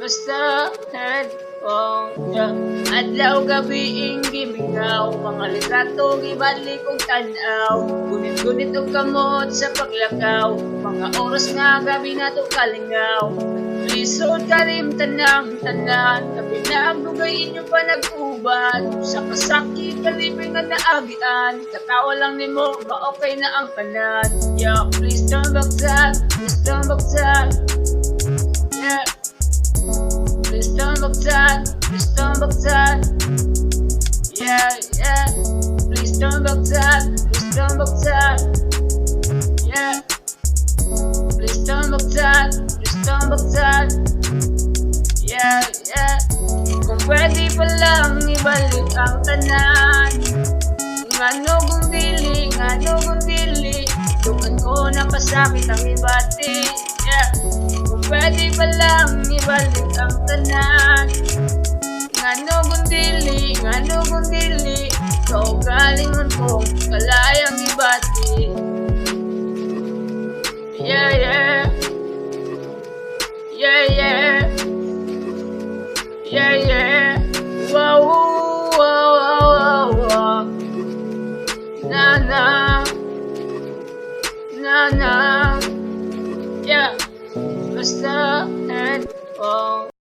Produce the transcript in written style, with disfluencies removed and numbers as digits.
basta head on ya. Adlaw gabi ing gimingaw, mga litrato gibali kong tanaw. Gunit-gunit og kamot sa paglakaw, mga oras nga gabi na to kalingaw. Lisod kalim tanang tanan, gabi na ang dugay inyo pa nag-uban. Sa kasakit kalibing nga naagian, katawa lang nimo ba okay na ang kanan. Yeah, please turn back that, please turn back that. Yeah, please turn back that, please turn back that. Yeah, yeah, please turn back that, please turn back that. Yeah, please turn back that, please turn back that. Yeah, yeah, kung pwede pa lang ibalik ang tanan. Ngano kung dili, tukan ko napasakit ang ibati. Yeah, kung pwede pa lang ibalik ang tanan. Ngano kung dili, kaugalingon ko kalayang ibati. Yeah, yeah, yeah, yeah.